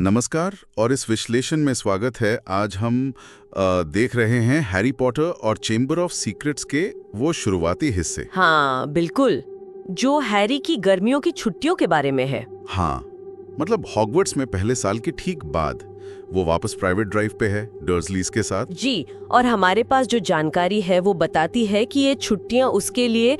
नमस्कार और इस विश्लेषण में स्वागत है। आज हम देख रहे हैं हैरी पॉटर और चेंबर ऑफ सीक्रेट्स के वो शुरुआती हिस्से। हाँ बिल्कुल, जो हैरी की गर्मियों की छुट्टियों के बारे में है। हाँ, मतलब हॉगवर्ट्स में पहले साल के ठीक बाद वो वापस प्राइवेट ड्राइव पे है डर्सलीज के साथ। जी, और हमारे पास जो जानकारी है वो बताती है कि ये छुट्टियां उसके लिए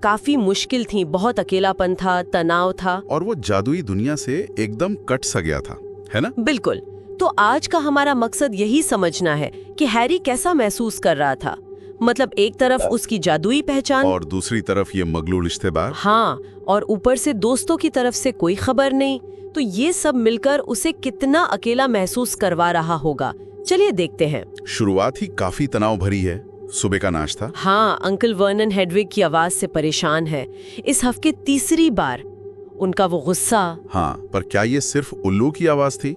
काफी मुश्किल थी। बहुत अकेलापन था, तनाव था, और वो जादुई दुनिया से एकदम कट सा गया था, है ना? बिल्कुल। तो आज का हमारा मकसद यही समझना है कि हैरी कैसा महसूस कर रहा था। मतलब एक तरफ उसकी जादुई पहचान और दूसरी तरफ ये मगलू रिश्तेदार। हाँ, और ऊपर से दोस्तों की तरफ से कोई खबर नहीं। तो ये सब मिलकर उसे कितना अकेला महसूस करवा रहा होगा। चलिए देखते हैं। शुरुआत ही काफी तनाव भरी है। सुबह का नाश्ता। हाँ, अंकल वर्नन हेडविग की आवाज से परेशान है। इस हफ्ते तीसरी बार उनका वो गुस्सा। हाँ, पर क्या ये सिर्फ उल्लू की आवाज थी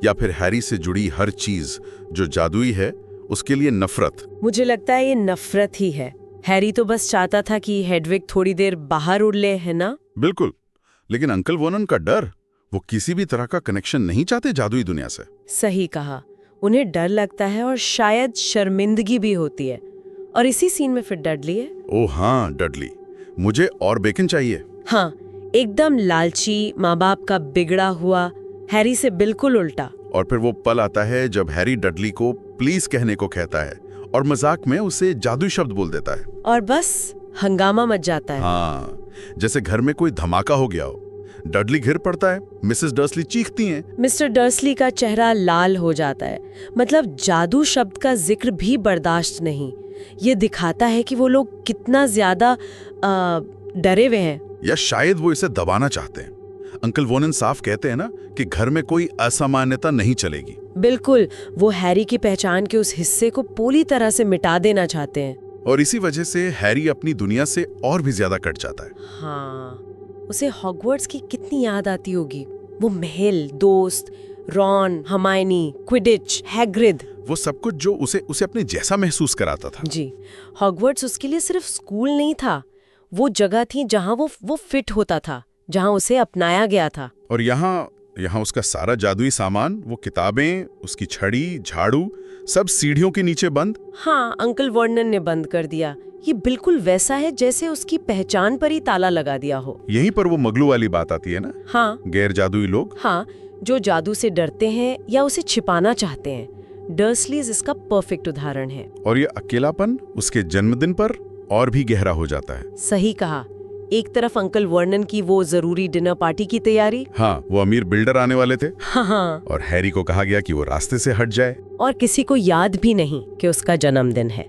या फिर हैरी से जुड़ी हर चीज जो जादुई है उसके लिए नफरत? मुझे लगता है ये नफरत ही है। हैरी तो बस चाहता था कि हेडविग थोड़ी देर बाहर उड़ ले, है ना? बिल्कुल, लेकिन अंकल वर्नन का डर, वो किसी भी तरह का कनेक्शन नहीं चाहते जादुई दुनिया से। सही कहा, उन्हें डर लगता है और शायद शर्मिंदगी भी होती है। और इसी सीन में फिर डडली है। ओह हाँ, डडली। मुझे और बेकन चाहिए। हाँ, एकदम लालची, माँ बाप का बिगड़ा हुआ, हैरी से बिल्कुल उल्टा। और फिर वो पल आता है जब हैरी डडली को प्लीज कहने को कहता है और मजाक में उसे जादुई शब्द बोल देता है और बस हंगामा मच जाता है। हाँ, जैसे घर में कोई धमाका हो गया हो। डडली गिर पड़ता है, मिसेस डर्सली चीखती हैं। मिस्टर डर्सली का चेहरा लाल हो जाता है। मतलब जादू शब्द का जिक्र भी बर्दाश्त नहीं। ये दिखाता है कि वो लोग कितना ज्यादा डरे हुए हैं, या शायद वो इसे दबाना चाहते हैं। अंकल वर्नन साफ कहते हैं ना कि घर में कोई असामान्यता नहीं चलेगी। बिल्कुल, वो हैरी की पहचान के उस हिस्से को पूरी तरह से मिटा देना चाहते हैं। और इसी वजह से हैरी अपनी दुनिया से और भी ज्यादा कट जाता है। हाँ, उसे हॉगवर्ट्स की कितनी याद आती होगी। वो महल, दोस्त, रॉन, हर्माइनी, क्विडिच, हैग्रिड, वो सब कुछ जो उसे अपने जैसा महसूस कराता था। जी, हॉगवर्ट्स उसके लिए सिर्फ स्कूल नहीं था, वो जगह थी जहाँ वो फिट होता था, जहाँ उसे अपनाया गया था। और यहाँ उसका सारा जादुई सामान, वो किताबें, उसकी छड़ी, झाड़ू, सब सीढ़ियों के नीचे बंद। हाँ, अंकल वर्नन ने बंद कर दिया। ये बिल्कुल वैसा है जैसे उसकी पहचान पर ही ताला लगा दिया हो। यहीं पर वो मगलू वाली बात आती है ना। हाँ, गैर जादुई लोग। हाँ, जो जादू से डरते हैं या उसे छिपाना चाहते हैं। डर्सलीज इसका परफेक्ट उदाहरण है। और ये अकेलापन उसके जन्मदिन पर और भी गहरा हो जाता है। सही कहा। एक तरफ अंकल वर्नन की वो जरूरी डिनर पार्टी की तैयारी। हाँ, वो अमीर बिल्डर आने वाले थे। हाँ, और हैरी को कहा गया कि वो रास्ते से हट जाए। और किसी को याद भी नहीं कि उसका जन्मदिन है।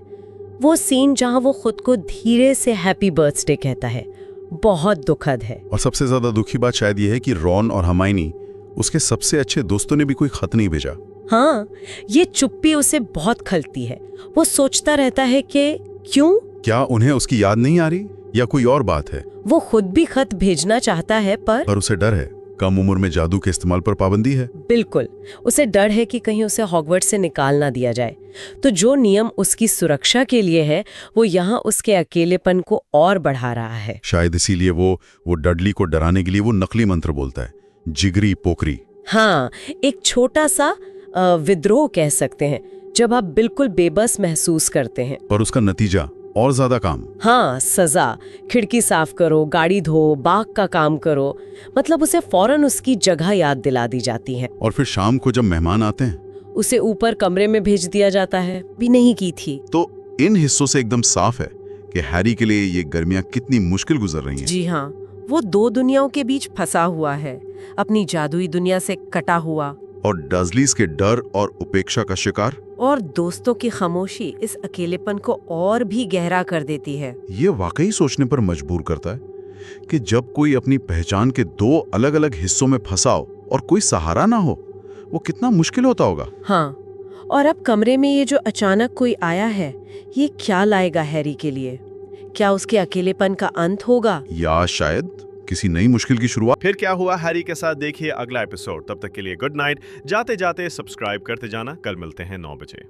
वो सीन जहाँ वो खुद को धीरे से हैप्पी बर्थडे कहता है, बहुत दुखद है। और सबसे ज्यादा दुखी बात शायद ये है कि रॉन और हर्माइनी, उसके सबसे अच्छे दोस्तों ने भी कोई खत नहीं भेजा। हाँ, ये चुप्पी उसे बहुत खलती है। वो सोचता रहता है कि क्यों, क्या उन्हें उसकी याद नहीं आ रही या कोई और बात है? वो खुद भी खत भेजना चाहता है पर उसे डर है। कम उम्र में जादू के इस्तेमाल पर पाबंदी है। बिल्कुल, उसे डर है कि कहीं उसे हॉगवर्ट्स से निकाल ना दिया जाए। तो जो नियम उसकी सुरक्षा के लिए है, वो यहाँ उसके अकेलेपन को और बढ़ा रहा है। शायद इसीलिए वो डडली को डराने के लिए वो नकली मंत्र बोलता है, जिगरी पोकरी। हाँ, एक छोटा सा विद्रोह कह सकते हैं, जब आप बिल्कुल बेबस महसूस करते हैं। और उसका नतीजा और ज्यादा काम। हाँ, सजा। खिड़की साफ करो, गाड़ी धो, बाग का काम करो। मतलब उसे फौरन उसकी जगह याद दिला दी जाती है। और फिर शाम को जब मेहमान आते हैं, उसे ऊपर कमरे में भेज दिया जाता है। भी नहीं की थी। तो इन हिस्सों से एकदम साफ है कि हैरी के लिए ये गर्मियां कितनी मुश्किल गुजर रही हैं। जी हाँ, वो दो दुनियाओं के बीच फंसा हुआ है, अपनी जादुई दुनिया से कटा हुआ और डर्सलीज के डर और उपेक्षा का शिकार। और दोस्तों की खामोशी इस अकेलेपन को और भी गहरा कर देती है। ये वाकई सोचने पर मजबूर करता है कि जब कोई अपनी पहचान के दो अलग अलग हिस्सों में फंसा हो और कोई सहारा ना हो, वो कितना मुश्किल होता होगा। हाँ, और अब कमरे में ये जो अचानक कोई आया है, ये क्या लाएगा हैरी के लिए? क्या उसके अकेलेपन का अंत होगा या शायद किसी नई मुश्किल की शुरुआत? फिर क्या हुआ हैरी के साथ देखिए अगला एपिसोड। तब तक के लिए गुड नाइट। जाते जाते सब्सक्राइब करते जाना। कल मिलते हैं 9 बजे।